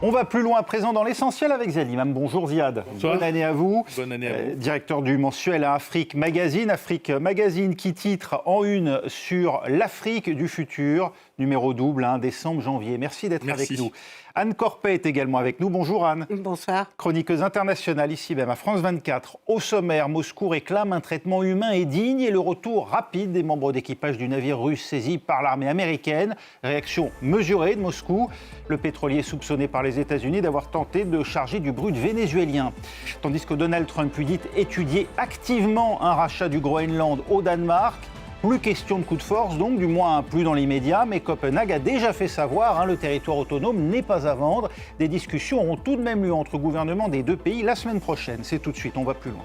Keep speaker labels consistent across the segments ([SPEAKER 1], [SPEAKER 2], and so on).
[SPEAKER 1] On va plus loin à présent dans l'essentiel avec Ziad Limam. Bonjour Ziad.
[SPEAKER 2] Bonsoir.
[SPEAKER 1] Bonne année à vous.
[SPEAKER 2] Bonne année à vous.
[SPEAKER 1] Directeur du mensuel Afrique Magazine. Afrique Magazine qui titre en une sur l'Afrique du futur, numéro double, décembre-janvier. Merci d'être avec nous. Anne Corpet est également avec nous. Bonjour Anne.
[SPEAKER 3] Bonsoir.
[SPEAKER 1] Chroniqueuse internationale ici même à France 24. Au sommaire, Moscou réclame un traitement humain et digne et le retour rapide des membres d'équipage du navire russe saisi par l'armée américaine. Réaction mesurée de Moscou. Le pétrolier soupçonné par les États-Unis d'avoir tenté de charger du brut vénézuélien. Tandis que Donald Trump lui dit étudier activement un rachat du Groenland au Danemark. Plus question de coup de force, donc, du moins plus dans l'immédiat, mais Copenhague a déjà fait savoir, le territoire autonome n'est pas à vendre. Des discussions auront tout de même lieu entre gouvernements des deux pays la semaine prochaine. C'est tout de suite, on va plus loin.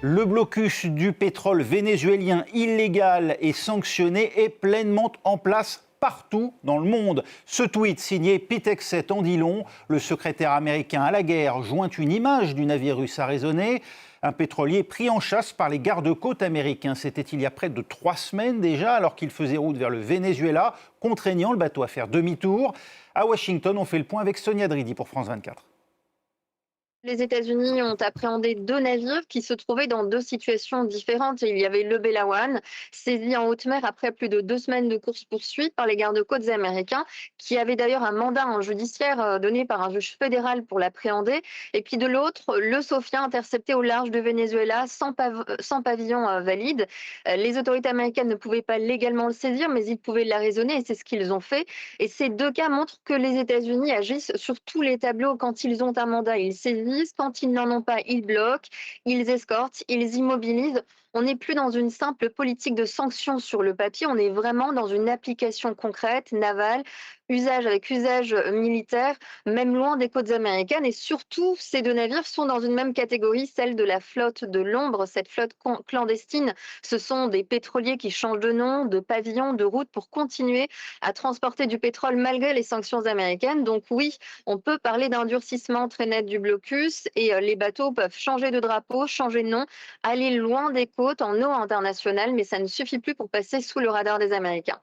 [SPEAKER 1] Le blocus du pétrole vénézuélien illégal et sanctionné est pleinement en place partout dans le monde. Ce tweet signé Pete Hegseth en dit long. Le secrétaire américain à la guerre joint une image du navire russe arraisonné. Un pétrolier pris en chasse par les gardes-côtes américains. C'était il y a près de 3 semaines déjà, alors qu'il faisait route vers le Venezuela, contraignant le bateau à faire demi-tour. À Washington, on fait le point avec Sonia Dridi pour France 24.
[SPEAKER 4] Les États-Unis ont appréhendé 2 navires qui se trouvaient dans 2 situations différentes. Il y avait le Belawan, saisi en haute mer après plus de 2 semaines de course-poursuite par les gardes-côtes américains, qui avaient d'ailleurs un mandat judiciaire donné par un juge fédéral pour l'appréhender. Et puis de l'autre, le Sofia, intercepté au large de Venezuela sans pavillon valide. Les autorités américaines ne pouvaient pas légalement le saisir, mais ils pouvaient l'arraisonner et c'est ce qu'ils ont fait. Et ces 2 cas montrent que les États-Unis agissent sur tous les tableaux. Quand ils ont un mandat, ils saisissent. Quand ils n'en ont pas, ils bloquent, ils escortent, ils immobilisent. On n'est plus dans une simple politique de sanctions sur le papier, on est vraiment dans une application concrète, navale, usage militaire, même loin des côtes américaines. Et surtout, ces 2 navires sont dans une même catégorie, celle de la flotte de l'ombre, cette flotte clandestine. Ce sont des pétroliers qui changent de nom, de pavillon, de route pour continuer à transporter du pétrole malgré les sanctions américaines. Donc oui, on peut parler d'un durcissement très net du blocus et les bateaux peuvent changer de drapeau, changer de nom, aller loin des côtes en eau internationale, mais ça ne suffit plus pour passer sous le radar des Américains.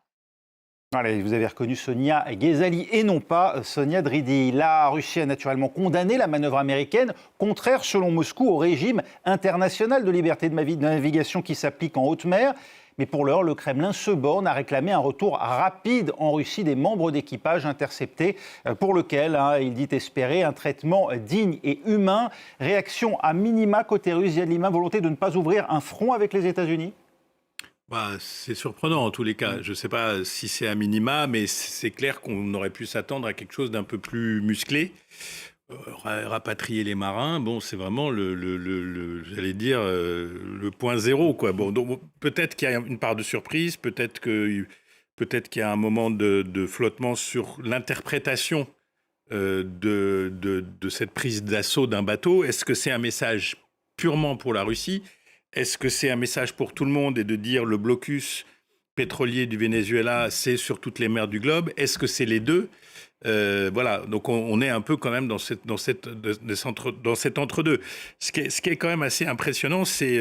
[SPEAKER 1] Allez, vous avez reconnu Sonia Ghezali et non pas Sonia Dridi. La Russie a naturellement condamné la manœuvre américaine, contraire selon Moscou au régime international de liberté de navigation qui s'applique en haute mer. Mais pour l'heure, le Kremlin se borne à réclamer un retour rapide en Russie des membres d'équipage interceptés, pour lequel il dit espérer un traitement digne et humain. Réaction à minima côté russe, Ziad Limam, volonté de ne pas ouvrir un front avec les États-Unis ?
[SPEAKER 2] C'est surprenant en tous les cas. Je ne sais pas si c'est à minima, mais c'est clair qu'on aurait pu s'attendre à quelque chose d'un peu plus musclé. Rapatrier les marins, c'est vraiment j'allais dire, le point zéro, quoi. Donc, peut-être qu'il y a une part de surprise, peut-être qu'il y a un moment de flottement sur l'interprétation de cette prise d'assaut d'un bateau. Est-ce que c'est un message purement pour la Russie ? Est-ce que c'est un message pour tout le monde et de dire le blocus pétrolier du Venezuela, c'est sur toutes les mers du globe ? Est-ce que c'est les deux ? Voilà, donc on est un peu quand même dans cet entre-deux. Ce qui est quand même assez impressionnant, c'est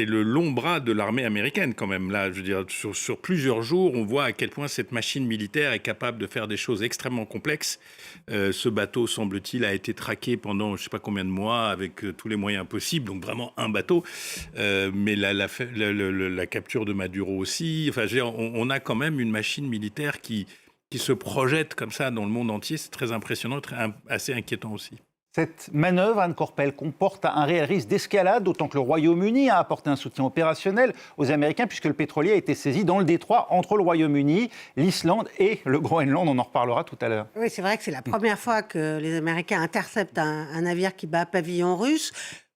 [SPEAKER 2] le long bras de l'armée américaine quand même. Là, je veux dire, sur plusieurs jours, on voit à quel point cette machine militaire est capable de faire des choses extrêmement complexes. Ce bateau, semble-t-il, a été traqué pendant je ne sais pas combien de mois avec tous les moyens possibles, donc vraiment un bateau. Mais la capture de Maduro aussi. Enfin, je veux dire, on a quand même une machine militaire qui se projette comme ça dans le monde entier. C'est très impressionnant, assez inquiétant aussi.
[SPEAKER 1] Cette manœuvre, Anne Corpel, comporte un réel risque d'escalade, d'autant que le Royaume-Uni a apporté un soutien opérationnel aux Américains, puisque le pétrolier a été saisi dans le détroit entre le Royaume-Uni, l'Islande et le Groenland. On en reparlera tout à l'heure.
[SPEAKER 3] Oui, c'est vrai que c'est la première fois que les Américains interceptent un navire qui bat pavillon russe,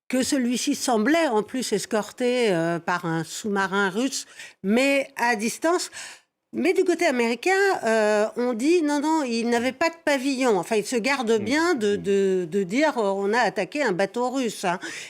[SPEAKER 3] que celui-ci semblait en plus escorté par un sous-marin russe, mais à distance. Mais du côté américain, on dit non, il n'avait pas de pavillon. Enfin, il se garde bien de dire on a attaqué un bateau russe.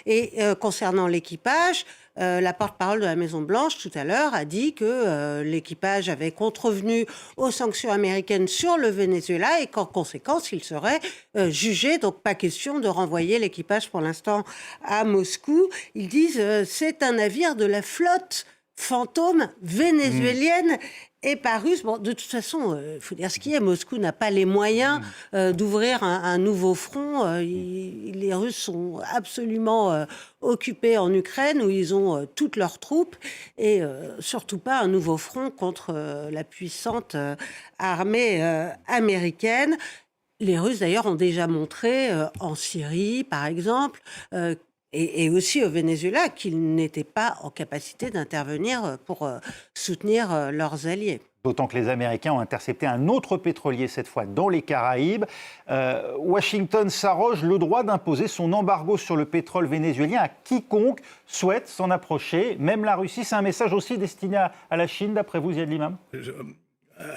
[SPEAKER 3] Et concernant l'équipage, la porte-parole de la Maison-Blanche, tout à l'heure, a dit que l'équipage avait contrevenu aux sanctions américaines sur le Venezuela et qu'en conséquence, il serait jugé. Donc, pas question de renvoyer l'équipage pour l'instant à Moscou. Ils disent c'est un navire de la flotte fantôme vénézuélienne et pas russe. Bon, de toute façon, il faut dire ce qui est, Moscou n'a pas les moyens d'ouvrir un nouveau front. Les Russes sont absolument occupés en Ukraine, où ils ont toutes leurs troupes, et surtout pas un nouveau front contre la puissante armée américaine. Les Russes, d'ailleurs, ont déjà montré en Syrie, par exemple, et aussi au Venezuela, qu'ils n'étaient pas en capacité d'intervenir pour soutenir leurs alliés.
[SPEAKER 1] D'autant que les Américains ont intercepté un autre pétrolier, cette fois dans les Caraïbes. Washington s'arroge le droit d'imposer son embargo sur le pétrole vénézuélien à quiconque souhaite s'en approcher, même la Russie. C'est un message aussi destiné à la Chine, d'après vous, Ziad Limam ?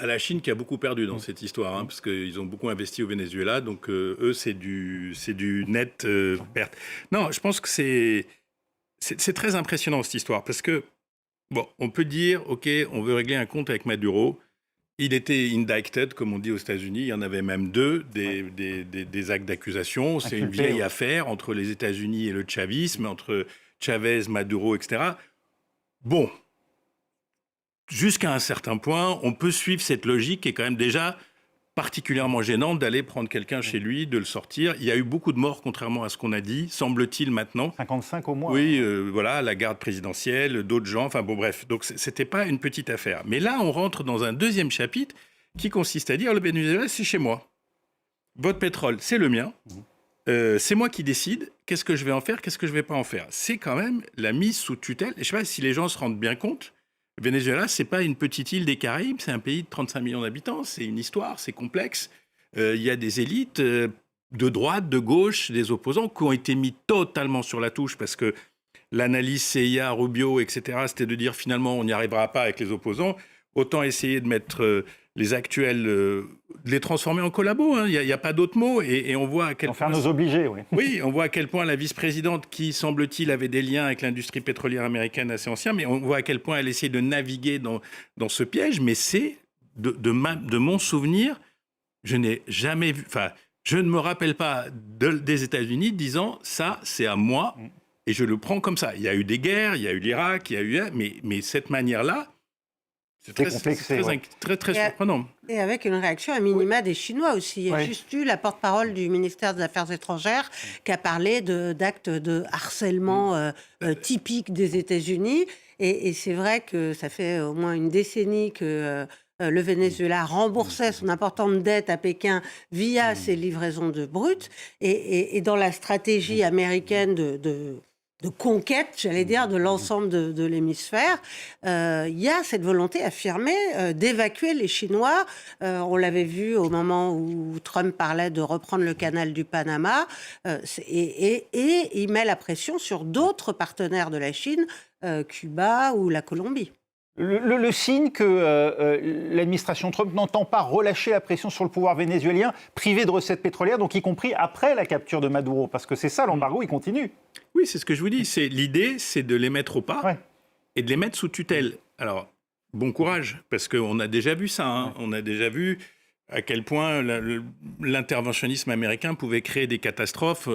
[SPEAKER 2] À la Chine qui a beaucoup perdu dans cette histoire, parce qu'ils ont beaucoup investi au Venezuela, donc eux, c'est du net perte. Non, je pense que c'est très impressionnant cette histoire, parce que, bon, on peut dire, OK, on veut régler un compte avec Maduro. Il était indicted, comme on dit aux États-Unis, il y en avait même 2, des actes d'accusation. C'est une vieille affaire entre les États-Unis et le chavisme, entre Chavez, Maduro, etc. Bon. Jusqu'à un certain point, on peut suivre cette logique qui est quand même déjà particulièrement gênante d'aller prendre quelqu'un chez lui, de le sortir. Il y a eu beaucoup de morts, contrairement à ce qu'on a dit, semble-t-il maintenant.
[SPEAKER 1] 55 au moins.
[SPEAKER 2] Oui, voilà, la garde présidentielle, d'autres gens, enfin bon bref. Donc c'était pas une petite affaire. Mais là, on rentre dans un deuxième chapitre qui consiste à dire, le Venezuela, c'est chez moi. Votre pétrole, c'est le mien. C'est moi qui décide. Qu'est-ce que je vais en faire, qu'est-ce que je vais pas en faire. C'est quand même la mise sous tutelle. Et je sais pas si les gens se rendent bien compte. Le Venezuela, c'est pas une petite île des Caraïbes, c'est un pays de 35 millions d'habitants, c'est une histoire, c'est complexe. Il y a des élites de droite, de gauche, des opposants qui ont été mis totalement sur la touche parce que l'analyse CIA, Rubio, etc., c'était de dire finalement on n'y arrivera pas avec les opposants. Autant essayer de mettre les actuels, de les transformer en collabos. Il n'y a pas d'autre mot. Et on voit à quel point...
[SPEAKER 1] faire nos obligés, oui.
[SPEAKER 2] Oui, on voit à quel point la vice-présidente, qui semble-t-il avait des liens avec l'industrie pétrolière américaine assez ancien, mais on voit à quel point elle essaie de naviguer dans ce piège. Mais c'est, de mon souvenir, je n'ai jamais vu... Enfin, je ne me rappelle pas des États-Unis disant « ça, c'est à moi ». Et je le prends comme ça. Il y a eu des guerres, il y a eu l'Irak, il y a eu... Mais cette manière-là, c'est très surprenant.
[SPEAKER 3] Et avec une réaction à minima des Chinois aussi. Il y a juste eu la porte-parole du ministère des Affaires étrangères qui a parlé d'actes de harcèlement typiques des États-Unis. Et c'est vrai que ça fait au moins une décennie que le Venezuela remboursait son importante dette à Pékin via ses livraisons de brut. Et dans la stratégie américaine de conquête, j'allais dire, de l'ensemble de l'hémisphère, il y a cette volonté affirmée d'évacuer les Chinois. On l'avait vu au moment où Trump parlait de reprendre le canal du Panama. Et il met la pression sur d'autres partenaires de la Chine, Cuba ou la Colombie.
[SPEAKER 1] Le signe que l'administration Trump n'entend pas relâcher la pression sur le pouvoir vénézuélien, privé de recettes pétrolières, donc y compris après la capture de Maduro, parce que c'est ça, l'embargo, il continue.
[SPEAKER 2] Oui, c'est ce que je vous dis. L'idée, c'est de les mettre au pas et de les mettre sous tutelle. Alors, bon courage, parce qu'on a déjà vu ça. On a déjà vu à quel point l'interventionnisme américain pouvait créer des catastrophes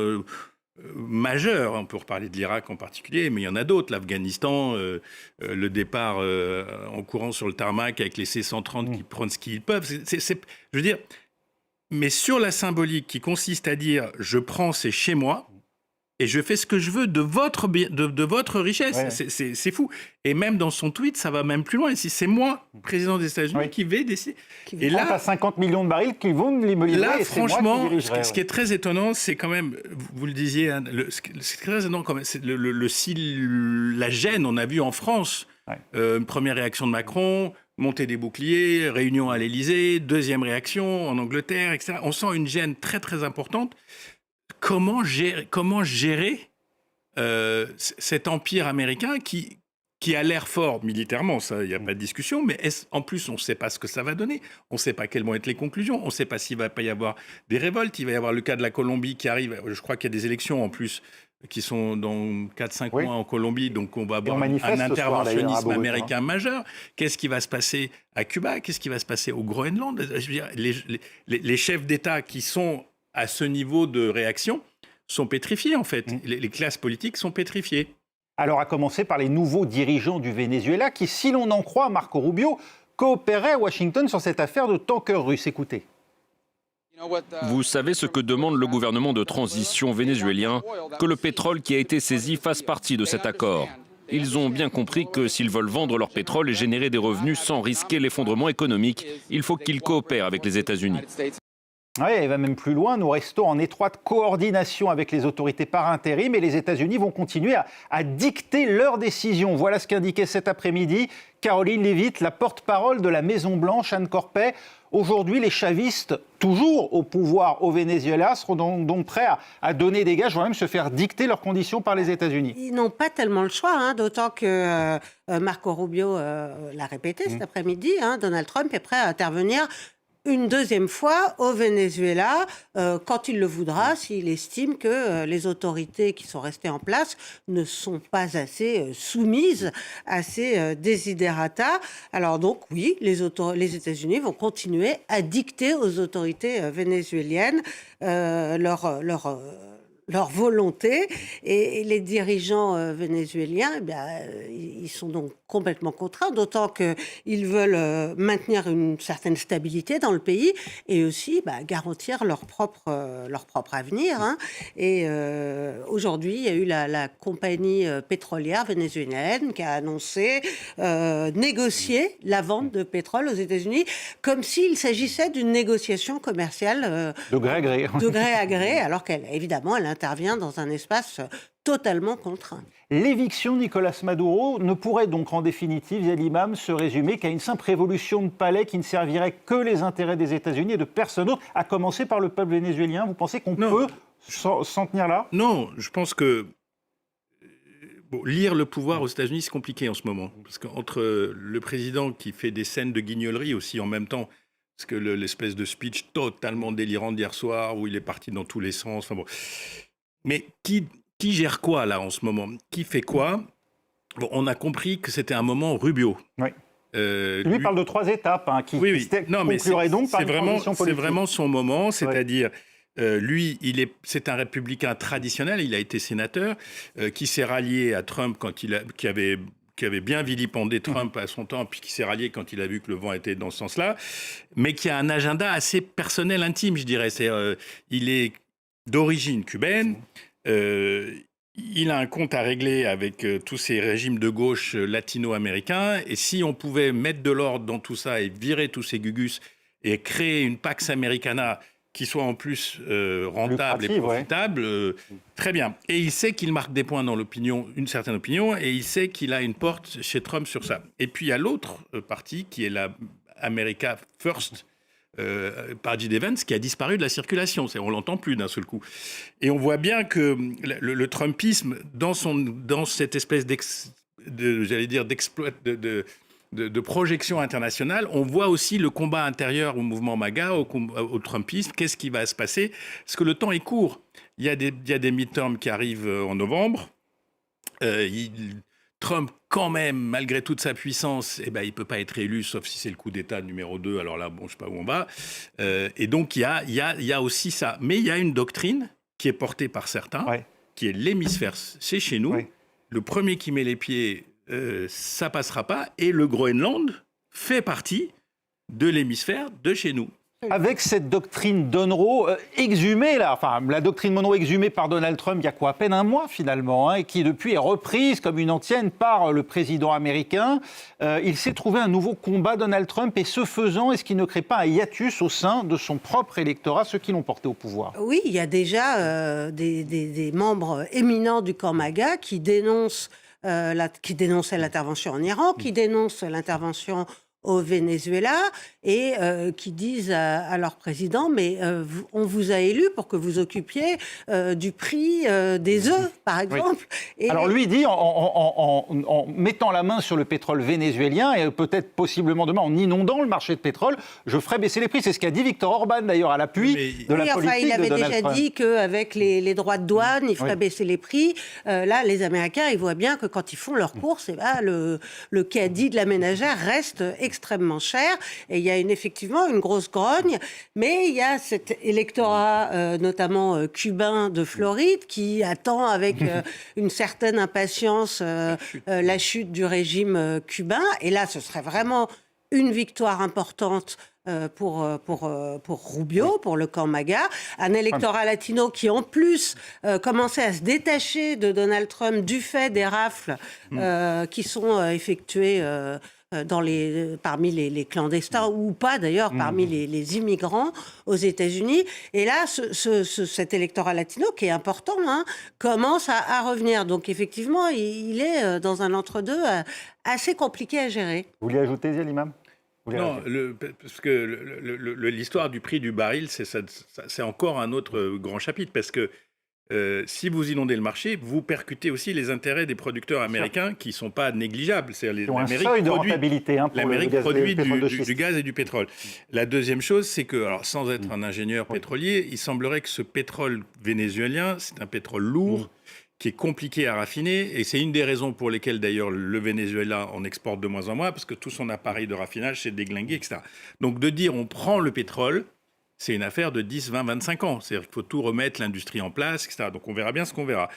[SPEAKER 2] majeures. On peut reparler de l'Irak en particulier, mais il y en a d'autres. L'Afghanistan, le départ en courant sur le tarmac avec les C-130 qui prennent ce qu'ils peuvent. Je veux dire, mais sur la symbolique qui consiste à dire « je prends, c'est chez moi », et je fais ce que je veux de votre richesse. C'est fou. Et même dans son tweet, ça va même plus loin. Si c'est moi, président des États-Unis, qui vais décider.
[SPEAKER 1] Et là, à 50 millions de barils qui vont me livrer.
[SPEAKER 2] Là, franchement, ce qui est très étonnant, c'est quand même, vous le disiez, ce qui est très étonnant, quand même, c'est la gêne. On a vu en France, une première réaction de Macron, montée des boucliers, réunion à l'Élysée, deuxième réaction en Angleterre, etc. On sent une gêne très, très importante. Comment gérer cet empire américain qui a l'air fort militairement, ça, il n'y a pas de discussion, mais en plus, on ne sait pas ce que ça va donner, on ne sait pas quelles vont être les conclusions, on ne sait pas s'il ne va pas y avoir des révoltes, il va y avoir le cas de la Colombie qui arrive, je crois qu'il y a des élections en plus qui sont dans 4-5
[SPEAKER 1] Oui.
[SPEAKER 2] mois en Colombie, donc on va
[SPEAKER 1] on
[SPEAKER 2] avoir
[SPEAKER 1] manifeste
[SPEAKER 2] un
[SPEAKER 1] ce soir, d'ailleurs, à
[SPEAKER 2] interventionnisme
[SPEAKER 1] Bogota.
[SPEAKER 2] américain majeur. Qu'est-ce qui va se passer à Cuba? Qu'est-ce qui va se passer au Groenland? Je veux dire, les chefs d'État qui sont à ce niveau de réaction sont pétrifiés, en fait. Les classes politiques sont pétrifiées.
[SPEAKER 1] Alors, à commencer par les nouveaux dirigeants du Venezuela qui, si l'on en croit Marco Rubio, coopéraient à Washington sur cette affaire de tankers russes. Écoutez.
[SPEAKER 5] Vous savez ce que demande le gouvernement de transition vénézuélien? Que le pétrole qui a été saisi fasse partie de cet accord. Ils ont bien compris que s'ils veulent vendre leur pétrole et générer des revenus sans risquer l'effondrement économique, il faut qu'ils coopèrent avec les États-Unis.
[SPEAKER 1] Oui, elle va même plus loin. Nous restons en étroite coordination avec les autorités par intérim et les États-Unis vont continuer à dicter leurs décisions. Voilà ce qu'indiquait cet après-midi Caroline Leavitt, la porte-parole de la Maison-Blanche, Anne Corpet. Aujourd'hui, les chavistes, toujours au pouvoir au Venezuela, seront donc prêts à donner des gages, voire même se faire dicter leurs conditions par les États-Unis.
[SPEAKER 3] Ils n'ont pas tellement le choix, hein, d'autant que Marco Rubio l'a répété cet après-midi, hein, Donald Trump est prêt à intervenir une deuxième fois au Venezuela, quand il le voudra, s'il estime que les autorités qui sont restées en place ne sont pas assez soumises à ces desiderata. Alors donc, oui, les États-Unis vont continuer à dicter aux autorités vénézuéliennes leur volonté, et les dirigeants vénézuéliens, eh bien, ils sont donc complètement contraints, d'autant qu'ils veulent maintenir une certaine stabilité dans le pays et aussi garantir leur propre avenir. Hein. Et aujourd'hui, il y a eu la compagnie pétrolière vénézuélienne qui a annoncé négocier la vente de pétrole aux États-Unis comme s'il s'agissait d'une négociation commerciale
[SPEAKER 1] de gré à gré.
[SPEAKER 3] De gré à gré, alors qu'elle intervient dans un espace totalement contraint.
[SPEAKER 1] L'éviction de Nicolas Maduro ne pourrait donc en définitive, Ziad Imam, se résumer qu'à une simple révolution de palais qui ne servirait que les intérêts des États-Unis et de personne d'autre, à commencer par le peuple vénézuélien. Vous pensez qu'on peut s'en tenir là?
[SPEAKER 2] Non, je pense que lire le pouvoir aux États-Unis, c'est compliqué en ce moment. Parce qu'entre le président qui fait des scènes de guignolerie aussi en même temps, parce que l'espèce de speech totalement délirant d'hier soir, où il est parti dans tous les sens. Enfin bon. Mais qui gère quoi, là, en ce moment? Qui fait quoi? Bon, on a compris que c'était un moment Rubio.
[SPEAKER 1] Oui. Lui parle de 3 étapes, hein, qui conclurait donc par une transition politique. C'est vraiment
[SPEAKER 2] son moment, c'est-à-dire... lui, c'est un républicain traditionnel, il a été sénateur, qui s'est rallié à Trump qui avait bien vilipendé Trump à son temps, puis qui s'est rallié quand il a vu que le vent était dans ce sens-là, mais qui a un agenda assez personnel, intime, je dirais. Il est d'origine cubaine, il a un compte à régler avec tous ces régimes de gauche latino-américains, et si on pouvait mettre de l'ordre dans tout ça et virer tous ces gugus et créer une Pax Americana qui soit en plus rentable et profitable, très bien. Et il sait qu'il marque des points dans l'opinion, une certaine opinion, et il sait qu'il a une porte chez Trump sur ça. Et puis il y a l'autre parti, qui est la America First, par J.D. Vance, qui a disparu de la circulation. On l'entend plus d'un seul coup. Et on voit bien que le Trumpisme, dans cette espèce de projection internationale, on voit aussi le combat intérieur au mouvement MAGA, au Trumpisme. Qu'est-ce qui va se passer? Parce que le temps est court. Il y a des midterms qui arrivent en novembre. Trump, quand même, malgré toute sa puissance, il ne peut pas être élu, sauf si c'est le coup d'État numéro 2. Alors là, bon, je ne sais pas où on va. Et donc, il y a aussi ça. Mais il y a une doctrine qui est portée par certains, qui est l'hémisphère, c'est chez nous. Le premier qui met les pieds... ça passera pas, et le Groenland fait partie de l'hémisphère de chez nous.
[SPEAKER 1] Avec cette doctrine Monroe exhumée, la doctrine Monroe exhumée par Donald Trump il y a à peine un mois finalement, et qui depuis est reprise comme une antienne par le président américain, il s'est trouvé un nouveau combat, Donald Trump, et ce faisant, est-ce qu'il ne crée pas un hiatus au sein de son propre électorat, ceux qui l'ont porté au pouvoir?
[SPEAKER 3] Oui, il y a déjà des membres éminents du camp MAGA qui dénonçaient l'intervention en Iran, qui dénoncent l'intervention au Venezuela et qui disent à leur président, mais on vous a élu pour que vous occupiez du prix des œufs, par exemple.
[SPEAKER 1] Oui.
[SPEAKER 3] Et
[SPEAKER 1] alors lui dit, en mettant la main sur le pétrole vénézuélien et peut-être possiblement demain en inondant le marché de pétrole, je ferai baisser les prix. C'est ce qu'a dit Viktor Orban d'ailleurs à l'appui de la politique
[SPEAKER 3] il avait
[SPEAKER 1] de Donald
[SPEAKER 3] déjà
[SPEAKER 1] Trump.
[SPEAKER 3] dit qu'avec les droits de douane, il ferait baisser les prix. Là, les Américains, ils voient bien que quand ils font leurs courses, le caddie de la ménagère reste extrêmement cher. Et il y a effectivement une grosse grogne. Mais il y a cet électorat, notamment cubain de Floride, qui attend avec une certaine impatience la chute du régime cubain. Et là, ce serait vraiment une victoire importante pour Rubio, pour le camp MAGA, un électorat latino qui en plus commençait à se détacher de Donald Trump du fait des rafles qui sont effectuées parmi les clandestins ou pas d'ailleurs, parmi les immigrants aux États-Unis. Et là, cet électorat latino, qui est important, commence à revenir. Donc effectivement, il est dans un entre-deux assez compliqué à gérer.
[SPEAKER 1] Vous voulez ajouter, Ziad Imam?
[SPEAKER 2] Non, parce que l'histoire du prix du baril, c'est encore un autre grand chapitre, parce que si vous inondez le marché, vous percutez aussi les intérêts des producteurs américains qui ne sont pas négligeables. L'Amérique produit du gaz et du pétrole. La deuxième chose, c'est que, alors, sans être un ingénieur pétrolier, il semblerait que ce pétrole vénézuélien, c'est un pétrole lourd, qui est compliqué à raffiner, et c'est une des raisons pour lesquelles d'ailleurs le Venezuela en exporte de moins en moins, parce que tout son appareil de raffinage s'est déglingué, etc. Donc de dire on prend le pétrole, c'est une affaire de 10, 20, 25 ans. C'est-à-dire qu'il faut tout remettre, l'industrie en place, etc. Donc on verra bien ce qu'on verra.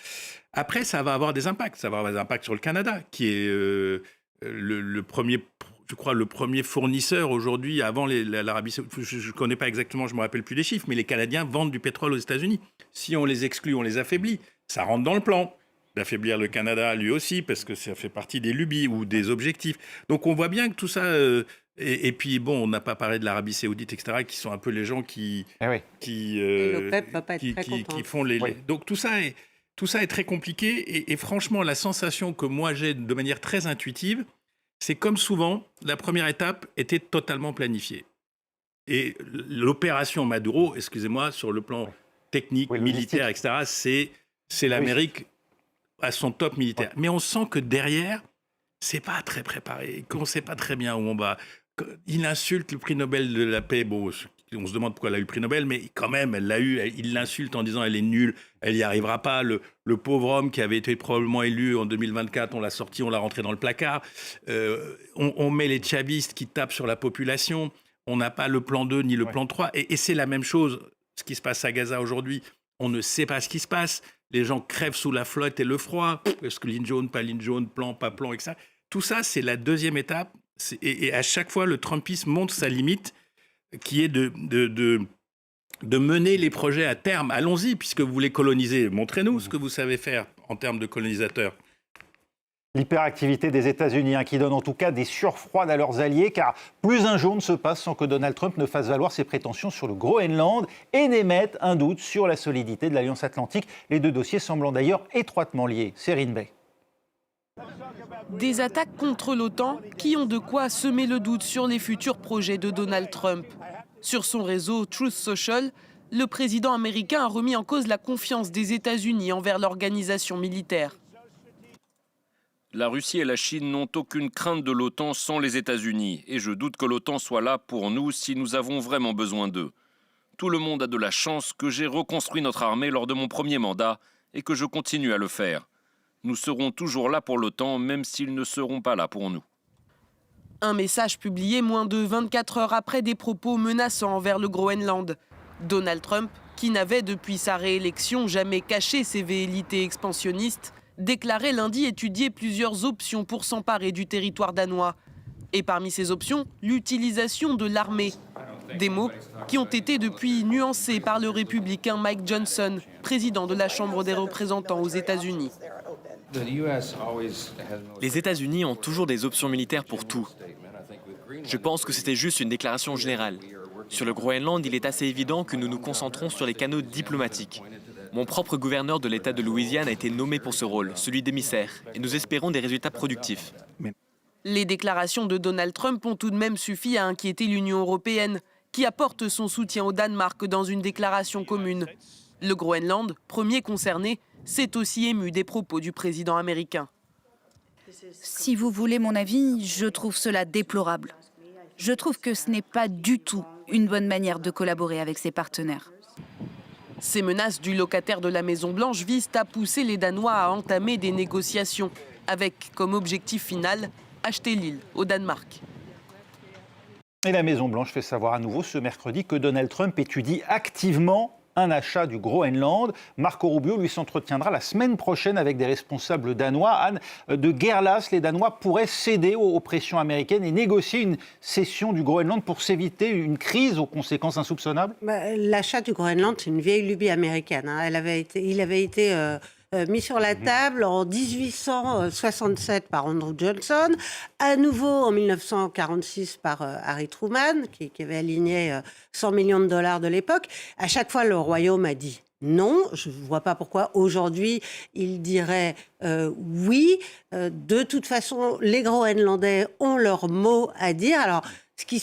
[SPEAKER 2] Après, ça va avoir des impacts. Ça va avoir des impacts sur le Canada, qui est le premier... Je crois, le premier fournisseur aujourd'hui, avant l'Arabie Saoudite, je ne connais pas exactement, je ne me rappelle plus des chiffres, mais les Canadiens vendent du pétrole aux États-Unis. Si on les exclut, on les affaiblit. Ça rentre dans le plan d'affaiblir le Canada lui aussi, parce que ça fait partie des lubies ou des objectifs. Donc on voit bien que tout ça... Et puis, bon, on n'a pas parlé de l'Arabie Saoudite, etc., qui sont un peu les gens qui font les... Donc tout ça est très compliqué. Et franchement, la sensation que moi j'ai de manière très intuitive, c'est comme souvent, la première étape était totalement planifiée. Et l'opération Maduro, excusez-moi, sur le plan technique, militaire, etc., c'est l'Amérique à son top militaire. Mais on sent que derrière, c'est pas très préparé, qu'on ne sait pas très bien où on va. Il insulte le prix Nobel de la paix. Bon, on se demande pourquoi elle a eu le prix Nobel, mais quand même, elle l'a eu. Il l'insulte en disant elle est nulle, elle n'y arrivera pas. Le pauvre homme qui avait été probablement élu en 2024, on l'a sorti, on l'a rentré dans le placard. On met les chavistes qui tapent sur la population. On n'a pas le plan 2 ni le plan 3. Et c'est la même chose, ce qui se passe à Gaza aujourd'hui. On ne sait pas ce qui se passe. Les gens crèvent sous la flotte et le froid. Est-ce que ligne jaune, pas ligne jaune, plan, pas plan, etc. Tout ça, c'est la deuxième étape. Et à chaque fois, le Trumpisme montre sa limite, qui est de mener les projets à terme. Allons-y, puisque vous voulez coloniser. Montrez-nous ce que vous savez faire en termes de colonisateurs.
[SPEAKER 1] L'hyperactivité des États-Unis, qui donne en tout cas des surfroides à leurs alliés, car plus un jour ne se passe sans que Donald Trump ne fasse valoir ses prétentions sur le Groenland et n'émette un doute sur la solidité de l'Alliance Atlantique. Les deux dossiers semblant d'ailleurs étroitement liés. Serine Bey.
[SPEAKER 6] Des attaques contre l'OTAN qui ont de quoi semer le doute sur les futurs projets de Donald Trump. Sur son réseau Truth Social, le président américain a remis en cause la confiance des États-Unis envers l'organisation militaire.
[SPEAKER 5] La Russie et la Chine n'ont aucune crainte de l'OTAN sans les États-Unis. Et je doute que l'OTAN soit là pour nous si nous avons vraiment besoin d'eux. Tout le monde a de la chance que j'ai reconstruit notre armée lors de mon premier mandat et que je continue à le faire. Nous serons toujours là pour l'OTAN, même s'ils ne seront pas là pour nous.
[SPEAKER 6] Un message publié moins de 24 heures après des propos menaçants envers le Groenland. Donald Trump, qui n'avait depuis sa réélection jamais caché ses velléités expansionnistes, déclarait lundi étudier plusieurs options pour s'emparer du territoire danois. Et parmi ces options, l'utilisation de l'armée. Des mots qui ont été depuis nuancés par le républicain Mike Johnson, président de la Chambre des représentants aux États-Unis.
[SPEAKER 7] Les États-Unis ont toujours des options militaires pour tout. Je pense que c'était juste une déclaration générale. Sur le Groenland, il est assez évident que nous nous concentrons sur les canaux diplomatiques. Mon propre gouverneur de l'État de Louisiane a été nommé pour ce rôle, celui d'émissaire, et nous espérons des résultats productifs.
[SPEAKER 6] Les déclarations de Donald Trump ont tout de même suffi à inquiéter l'Union européenne, qui apporte son soutien au Danemark dans une déclaration commune. Le Groenland, premier concerné, s'est aussi ému des propos du président américain.
[SPEAKER 8] Si vous voulez mon avis, je trouve cela déplorable. Je trouve que ce n'est pas du tout une bonne manière de collaborer avec ses partenaires.
[SPEAKER 6] Ces menaces du locataire de la Maison-Blanche visent à pousser les Danois à entamer des négociations, avec comme objectif final acheter l'île au Danemark.
[SPEAKER 1] Et la Maison-Blanche fait savoir à nouveau ce mercredi que Donald Trump étudie activement un achat du Groenland. Marco Rubio lui s'entretiendra la semaine prochaine avec des responsables danois. Anne, de guerre lasse, les Danois pourraient céder aux pressions américaines et négocier une cession du Groenland pour s'éviter une crise aux conséquences insoupçonnables.
[SPEAKER 3] L'achat du Groenland, c'est une vieille lubie américaine. Il avait été mis sur la table en 1867 par Andrew Johnson, à nouveau en 1946 par Harry Truman, qui avait aligné 100 millions de dollars de l'époque. À chaque fois, le Royaume a dit non. Je ne vois pas pourquoi aujourd'hui il dirait oui. De toute façon, les Groenlandais ont leur mot à dire. Alors, ce qui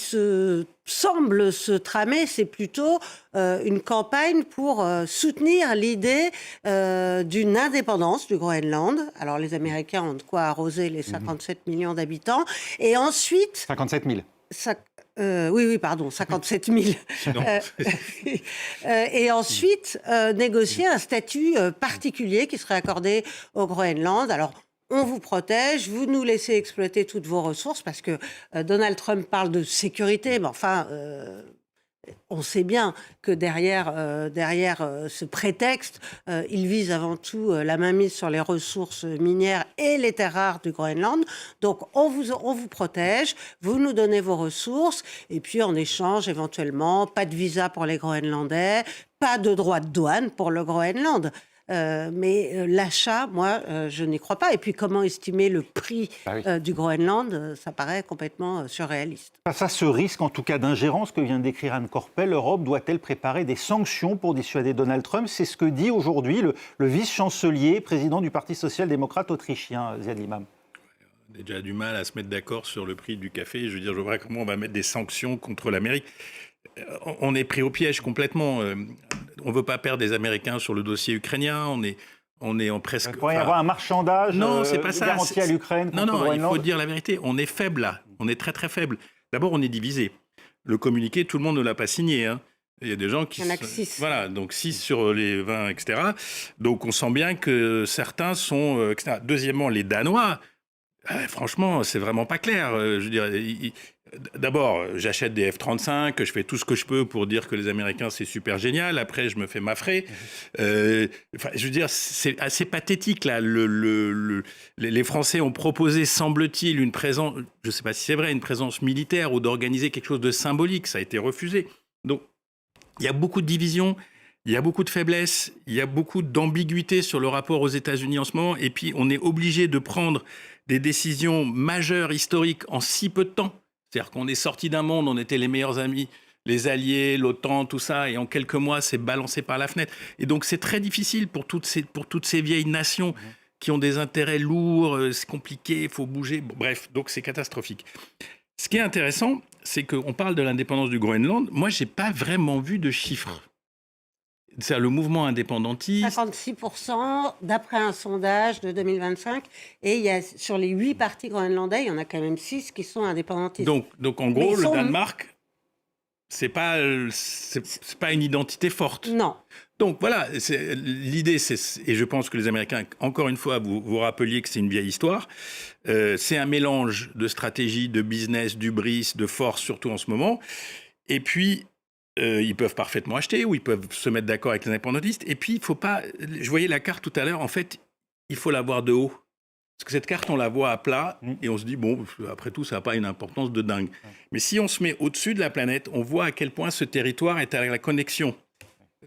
[SPEAKER 3] semble se tramer, c'est plutôt une campagne pour soutenir l'idée d'une indépendance du Groenland. Alors, les Américains ont de quoi arroser les 57 millions d'habitants. Et ensuite...
[SPEAKER 1] 57 000.
[SPEAKER 3] 57 000. Et ensuite, négocier un statut particulier qui serait accordé au Groenland. Alors, on vous protège, vous nous laissez exploiter toutes vos ressources, parce que Donald Trump parle de sécurité, mais enfin, on sait bien que derrière ce prétexte, il vise avant tout la mainmise sur les ressources minières et les terres rares du Groenland. Donc, on vous protège, vous nous donnez vos ressources, et puis en échange, éventuellement, pas de visa pour les Groenlandais, pas de droit de douane pour le Groenland. Mais l'achat, moi, je n'y crois pas. Et puis, comment estimer le prix du Groenland, ça paraît complètement surréaliste.
[SPEAKER 1] Face à ce risque, en tout cas d'ingérence que vient de décrire Anne Corpel, l'Europe doit-elle préparer des sanctions pour dissuader Donald Trump? C'est ce que dit aujourd'hui le vice-chancelier, président du Parti social-démocrate autrichien, Ziad Limam.
[SPEAKER 2] On a déjà du mal à se mettre d'accord sur le prix du café. Je veux dire, je vois comment on va mettre des sanctions contre l'Amérique. On est pris au piège complètement. On ne veut pas perdre des Américains sur le dossier ukrainien. On est en presque...
[SPEAKER 1] Il pourrait y avoir un marchandage
[SPEAKER 2] c'est pas ça.
[SPEAKER 1] garanti à l'Ukraine contre le Groenland.
[SPEAKER 2] Il faut dire la vérité. On est faible là. On est très très faible. D'abord, on est divisé. Le communiqué, tout le monde ne l'a pas signé. Hein. Il y a des gens qui...
[SPEAKER 3] Il y en a que 6.
[SPEAKER 2] Voilà, donc 6 sur les 20, etc. Donc on sent bien que certains sont... etc. Deuxièmement, les Danois... franchement, c'est vraiment pas clair. Je veux dire, d'abord, j'achète des F-35, je fais tout ce que je peux pour dire que les Américains, c'est super génial. Après, je me fais m'affrer. Je veux dire, c'est assez pathétique, là. Les Français ont proposé, semble-t-il, une présence, je ne sais pas si c'est vrai, une présence militaire ou d'organiser quelque chose de symbolique. Ça a été refusé. Donc, il y a beaucoup de divisions. Il y a beaucoup de faiblesses, il y a beaucoup d'ambiguïté sur le rapport aux États-Unis en ce moment. Et puis, on est obligé de prendre des décisions majeures, historiques, en si peu de temps. C'est-à-dire qu'on est sorti d'un monde, on était les meilleurs amis, les alliés, l'OTAN, tout ça, et en quelques mois, c'est balancé par la fenêtre. Et donc, c'est très difficile pour toutes ces vieilles nations qui ont des intérêts lourds, c'est compliqué, il faut bouger. Bref, donc c'est catastrophique. Ce qui est intéressant, c'est qu'on parle de l'indépendance du Groenland. Moi, je n'ai pas vraiment vu de chiffres. C'est le mouvement indépendantiste.
[SPEAKER 3] 56% d'après un sondage de 2025. Et il y a, sur les 8 partis groenlandais, il y en a quand même 6 qui sont indépendantistes.
[SPEAKER 2] Donc en gros, le Danemark, c'est pas une identité forte.
[SPEAKER 3] Non.
[SPEAKER 2] Donc voilà, l'idée, et je pense que les Américains, encore une fois, vous rappeliez que c'est une vieille histoire, c'est un mélange de stratégie, de business, d'hubris, de force, surtout en ce moment. Et puis, ils peuvent parfaitement acheter ou ils peuvent se mettre d'accord avec les indépendantistes. Et puis, il ne faut pas... Je voyais la carte tout à l'heure. En fait, il faut la voir de haut. Parce que cette carte, on la voit à plat et on se dit, bon, après tout, ça n'a pas une importance de dingue. Mais si on se met au-dessus de la planète, on voit à quel point ce territoire est à la connexion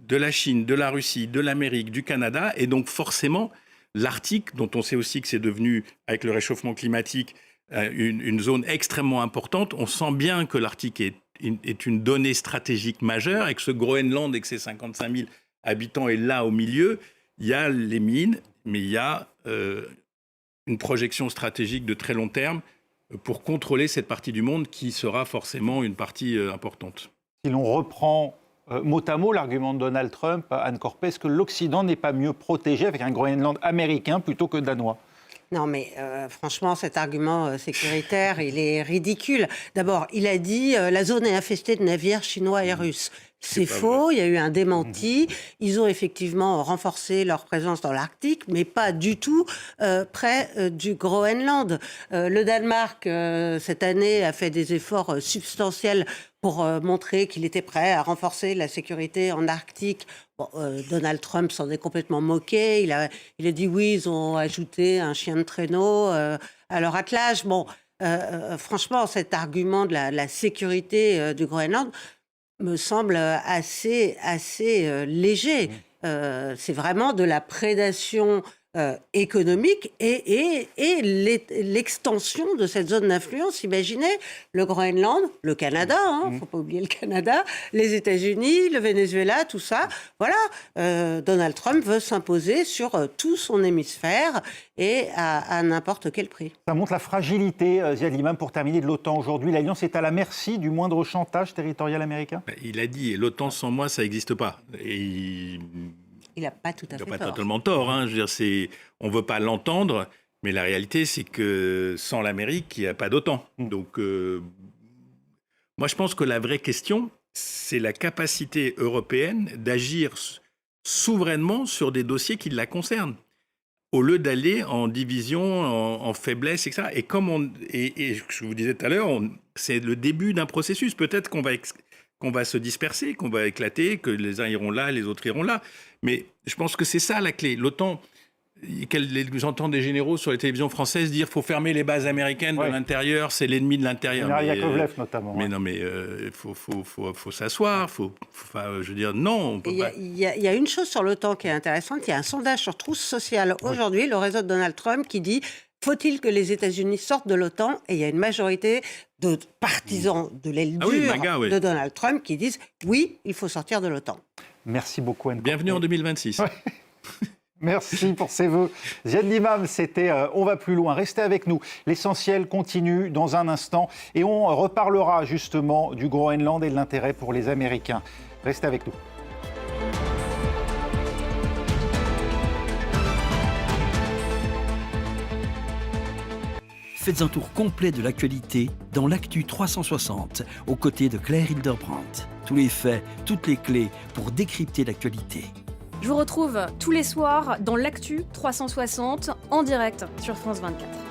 [SPEAKER 2] de la Chine, de la Russie, de l'Amérique, du Canada. Et donc, forcément, l'Arctique, dont on sait aussi que c'est devenu, avec le réchauffement climatique, une zone extrêmement importante. On sent bien que l'Arctique est une donnée stratégique majeure et que ce Groenland, avec ses 55 000 habitants, est là au milieu. Il y a les mines, mais il y a une projection stratégique de très long terme pour contrôler cette partie du monde qui sera forcément une partie importante.
[SPEAKER 1] Si l'on reprend mot à mot l'argument de Donald Trump, Anne Corpet, est-ce que l'Occident n'est pas mieux protégé avec un Groenland américain plutôt que danois ?
[SPEAKER 3] Non, mais franchement, cet argument sécuritaire, il est ridicule. D'abord, il a dit la zone est infestée de navires chinois et russes. C'est faux, vrai. Il y a eu un démenti. Ils ont effectivement renforcé leur présence dans l'Arctique, mais pas du tout près du Groenland. Le Danemark, cette année, a fait des efforts substantiels pour montrer qu'il était prêt à renforcer la sécurité en Arctique. Bon, Donald Trump s'en est complètement moqué. Il a dit oui, ils ont ajouté un chien de traîneau à leur attelage. Bon, franchement, cet argument de la sécurité du Groenland me semble assez léger. C'est vraiment de la prédation économique et l'extension de cette zone d'influence. Imaginez le Groenland, le Canada, il ne faut pas oublier le Canada, les États-Unis, le Venezuela, tout ça. Voilà, Donald Trump veut s'imposer sur tout son hémisphère et à n'importe quel prix.
[SPEAKER 1] Ça montre la fragilité, Ziad Limam, pour terminer, de l'OTAN aujourd'hui. L'Alliance est à la merci du moindre chantage territorial américain.
[SPEAKER 2] Il a dit, l'OTAN sans moi, ça n'existe pas. Et
[SPEAKER 3] il n'a pas tout à fait tort.
[SPEAKER 2] Il n'a pas totalement tort. Hein. Je veux dire, on ne veut pas l'entendre, mais la réalité, c'est que sans l'Amérique, il n'y a pas d'OTAN. Donc, moi, je pense que la vraie question, c'est la capacité européenne d'agir souverainement sur des dossiers qui la concernent, au lieu d'aller en division, en faiblesse, etc. Et comme et je vous disais tout à l'heure, c'est le début d'un processus. Peut-être qu'on va se disperser, qu'on va éclater, que les uns iront là, les autres iront là. Mais je pense que c'est ça la clé. L'OTAN, j'entends des généraux sur les télévisions françaises dire qu'il faut fermer les bases américaines de l'intérieur, c'est l'ennemi de l'intérieur.
[SPEAKER 1] Yakovlev notamment.
[SPEAKER 2] Mais non, mais il faut s'asseoir. Je veux dire, non, on peut pas.
[SPEAKER 3] Il y a une chose sur l'OTAN qui est intéressante. Il y a un sondage sur Trousse Sociale aujourd'hui, le réseau de Donald Trump, qui dit faut-il que les États-Unis sortent de l'OTAN ? Et il y a une majorité de partisans de l'aile dure de Donald Trump qui disent oui, il faut sortir de l'OTAN.
[SPEAKER 1] Merci beaucoup, Anne.
[SPEAKER 2] Bienvenue en 2026.
[SPEAKER 1] Merci pour ces vœux. Ziad Limam, c'était On va plus loin. Restez avec nous. L'essentiel continue dans un instant et on reparlera justement du Groenland et de l'intérêt pour les Américains. Restez avec nous.
[SPEAKER 9] Faites un tour complet de l'actualité dans l'Actu 360, aux côtés de Claire Hildebrand. Tous les faits, toutes les clés pour décrypter l'actualité.
[SPEAKER 10] Je vous retrouve tous les soirs dans l'Actu 360 en direct sur France 24.